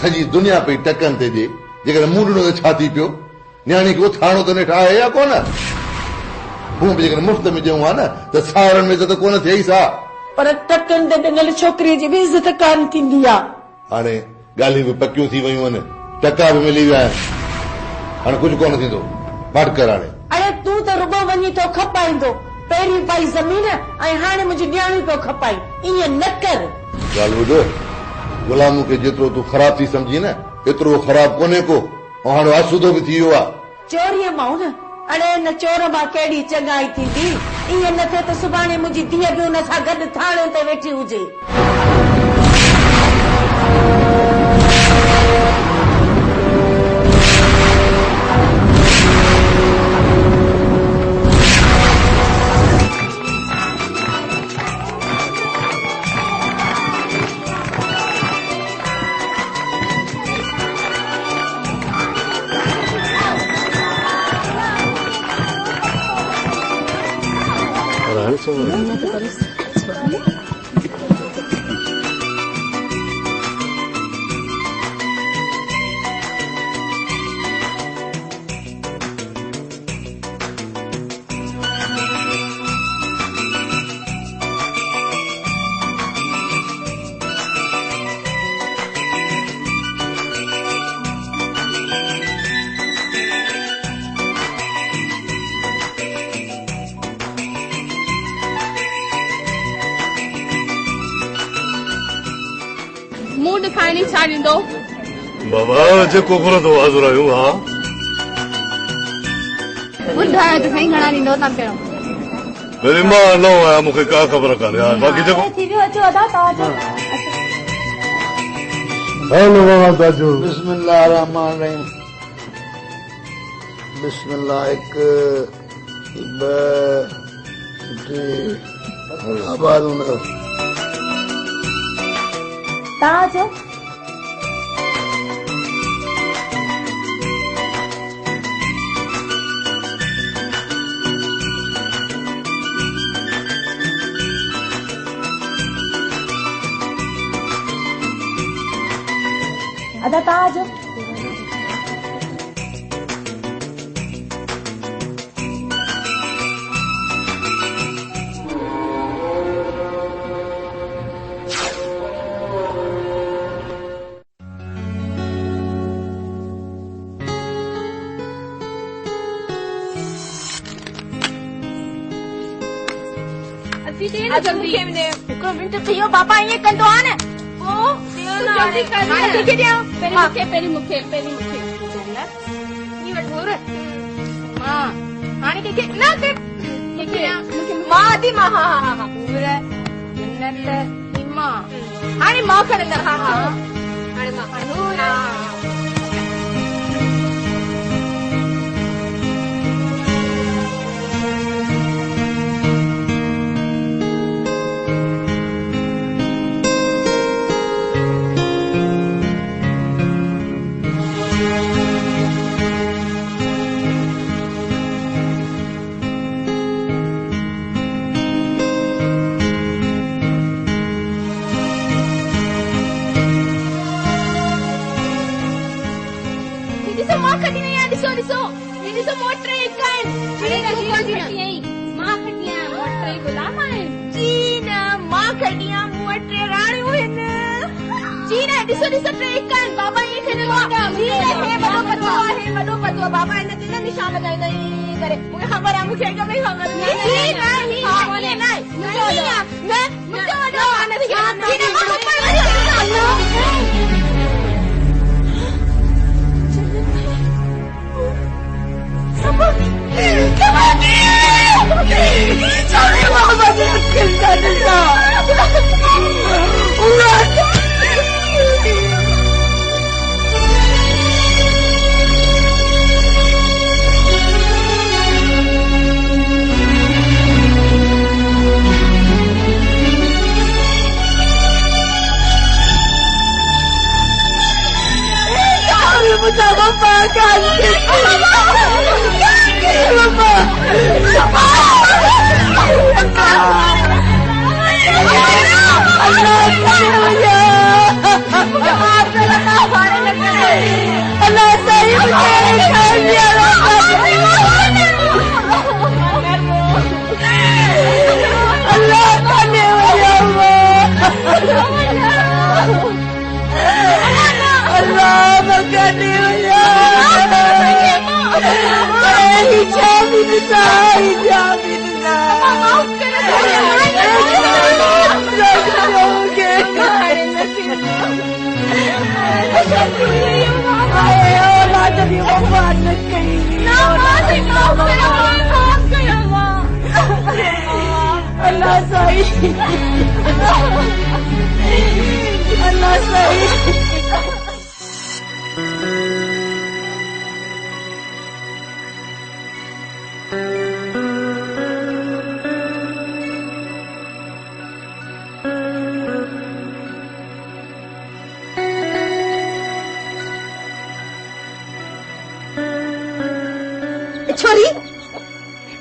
सॼी दुनिया पई टकनि ते ॾे जेकर मूं ॾिनो त छा थी पियो न्याणी खे उथारणो त नेठि आहे या कोन हूअं बि जेकर मुफ़्त में ॾियूं हा न त सावरनि में इज़त कोन थिए सा पर टकनि ते ॾिनल छोकिरीअ जी बि इज़त कान थींदी आहे हाणे ॻाल्हियूं बि पकियूं थी वयूं आहिनि टका बि मिली विया आहिनि हाणे कुझु कोन थींदो पाट कर हाणे अरे तूं त रुगो वञी तो खपाईंदो पहिरीं पाई ज़मीन ऐं हाणे मुंहिंजी न्याणी पियो खपाई ईअं न कर ॻाल्हि ॿुध गुलाम खे जेतिरो तूं ख़राब थी सम्झी न एतिरो ख़राब कोन्हे को ऐं हाणे आसूदो बि थी वियो आहे चोरीअ मां न अड़े न चोर मां कहिड़ी चङाई थींदी ईअं न थिए त सुभाणे मुंहिंजी धीअ बि हुन सां गॾु थाणे ते वेठी हुजे मूड खाइणी छा ॾींदो बाबा जेको घुरंदो हाज़ुर आहियूं हा ॿुधायो त साईं घणा ॾींदो तव्हां पहिरियों मेरी मां न आहियां मूंखे का ख़बर कान्हे यार बाक़ी जेको थी वियो अचो अदा तव्हां हेलो बाबा ताजो बिस्मिल्लाह रहमान रहीम बिस्मिल्लाह हिकु ॿ टे आवाज़ हुनजो तव्हां अचो अदा तव्हां अचो जल्दी हिकिड़ो मिंट थियो बाबा ईअं कंदो आहे न जल्दी कर कंहिंखे ॾियां पहिरीं मूंखे हीअ वठो मां हाणे कंहिंखे न मां थी मां हा हा हा पूरा मां हाणे मां खणंदड़ हा हा हाणे मां बाबा इन ते निशान लगाईंदा करे मूंखे ख़बर आहे मूंखे एकदम नहीं ख़बर अल्लाह सही अल्लाह सही छोरी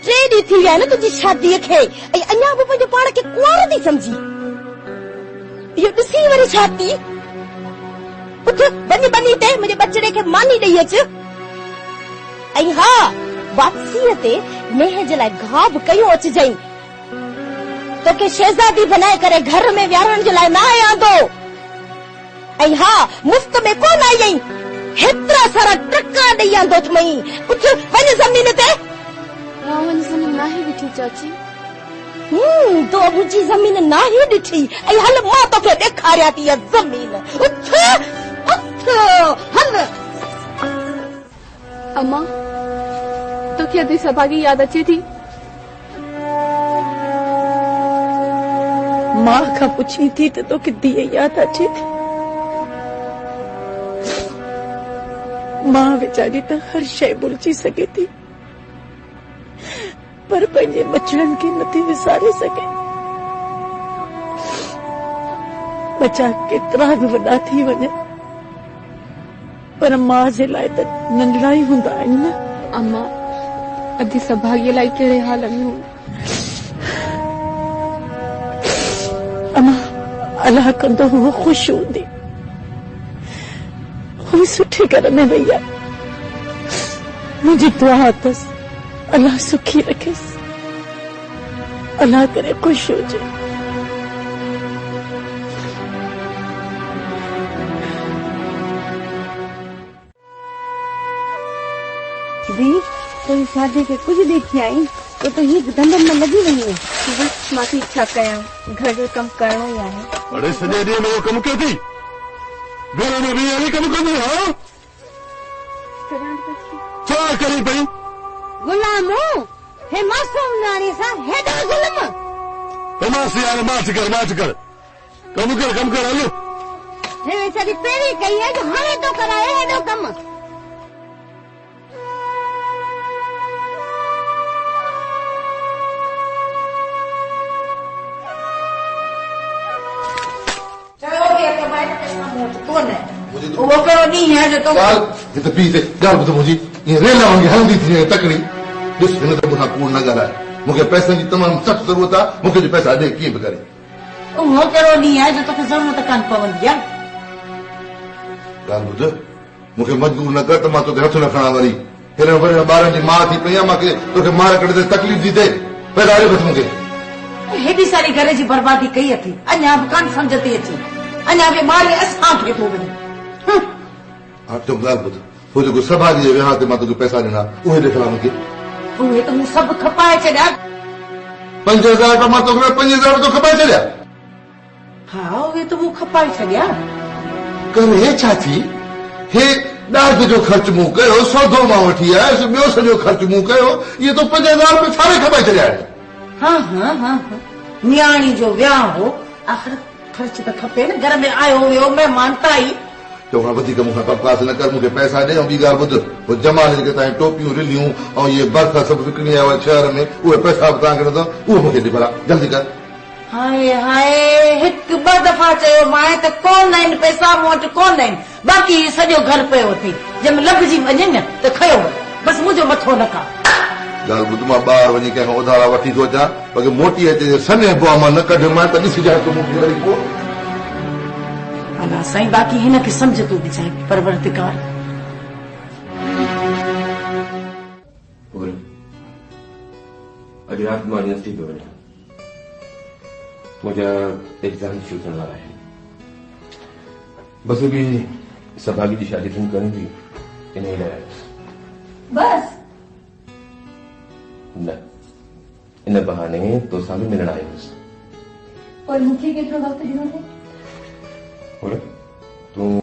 टे ॾींहं थी विया न तुंहिंजी शादीअ खे ऐं अञा बि पंहिंजे पाण खे कुंवार थी सम्झी इहो ॾिसी वरी छा थी उथ वञी बनी ते मुंहिंजे बचड़े खे मानी ॾेई अच ऐं हा वापसीअ ते मेह जे लाइ घाव बि कयो अचिजांइ तोखे शहज़ादी बनाए करे घर में विहारण जे लाइ न आयांदो ऐं हा मुफ़्त में कोन आई आहीं हेतिरा सारा टका ॾेई आंदो थमई उथ वञ ज़मीन ते मां वञी ज़मीन नाहे ॾिठी चाची तो मुंहिंजी ज़मीन नाहे ॾिठी ऐं हल मां तोखे ॾेखारियां थी ज़मीन उथ उथ हल अम्मा तोखे अदी सभा की याद अचे थी मां खां पुछी थी त तोखे धीअ यादि अचे थी मां वीचारी त हर शइ भुलिजी सघे थी पर पंहिंजे बचड़नि खे नथी विसारे सघे बचा केतिरा बि वॾा थी वञनि पर मां जे लाइ त नंढड़ा ई हूंदा आहिनि न अम्मा अदी सभाॻीअ लाइ कहिड़े हाल में हूं अमा अलाह कंदो हुओ ख़ुशि हूंदी हू सुठे घर में वई आहे मुंहिंजी दुआ अथसि अलाह सुखी रखेसि अलाह करे ख़ुशि हुजे दी तुम शादी के कुछ देखी आई तो ये धंधे में लगी वही है बस मां थी छा कयां घर जो कम करणो ई आहे अरे सॼे ॾींहं में कमु कयो थी घर में बि अहिड़ी कमु कंदी हा छा करी पई गुलामो हे मासूम नारी सा हेडा जुल्म तमासी यार माच कर कमु कर हलो हे वेचारी पहिरीं कई है जो हाणे तो कराए हेडो कम वो करो नहीं है जो तो ये तो पीते ॻाल्हि ॿुध मुंहिंजी ईअं रेल वांगुरु हलंदी थी तकड़ी ॾिस हिन त मूंखां कूड़ न ॻाल्हाए मूंखे पैसनि जी तमामु सख़्तु ज़रूरत आहे मूंखे जो पैसा ॾे कीअं बि करे वो करो नहीं है जो तोखे ज़रूरत कान पवंदी आहे ॻाल्हि ॿुध मूंखे मजबूर न कर त मां तोखे हथ न खणां वरी हिन वरी ॿारनि जी माउ थी पई आहे मूंखे तोखे मार कढे त तकलीफ़ थी थिए पैसा ॾे बसि मूंखे हेॾी सारी घर जी बर्बादी कई अथई अञा बि कान सम्झ थी अचे अञा बि मारी असांखे थो वञे हा तो ॻाल्हि ॿुध हो जेको सभा जे विहांउ ते मां तोखे पैसा ॾिना उहे ॾेखारिया मूंखे उहे त मूं सभु खपाए छॾिया 5000 रुपया मां तोखे 5000 तो खपाए छॾिया हा उहे त मूं खपाए छॾिया करे छा थी हे ॾाढ जो ख़र्च मूं कयो सौदो मां वठी आयुसि ॿियो सॼो ख़र्च मूं कयो इहे तो 5000 रुपया छाणे खपाए छॾिया आहिनि हाँ न्याणी जो वियांह हो आख़िर ख़र्च त खपे न घर में आयो वियो महिमान त आई चवण वधीक मूंखां बकवास न कर मूंखे पैसा ॾे ऐं ॿी ॻाल्हि ॿुध उहो जमाले जेके तव्हां टोपियूं रिलियूं ऐं इहे बर्फ सभु विकिणी आया हुआ शहर में उहे पैसा बि तव्हांखे नथो उहो मूंखे ॾे भला जल्दी कर हाय हाय हिकु ॿ दफ़ा चयो मां त कोन आहिनि पैसा मूं वटि कोन आहिनि बाक़ी सॼो घर पियो अथई जंहिंमें लभजी वञे न त खयो बसि मुंहिंजो मथो न का ॻाल्हि ॿुध मां ॿाहिरि वञी कंहिंखां उधारा वठी थो अचां बाक़ी मोटी अचे सने पोइ मां न कढ मां त ॾिसिजांइ तूं मूंखे वरी पोइ अला साईं बाक़ी हिन खे सम्झ तूं बि चाहे परवरदिगार अॼु राति मां यूनिवर्सिटी पियो वञां मुंहिंजा एग्ज़ाम शुरू थियण वारा आहिनि बस बि सभागी जी शादी फिल्म करणी थी इन लाइ आयुसि बस न इन बहाने तो सां बि मिलण आयुसि। और मूंखे केतिरो वक़्तु ॾिनो अथई? तूं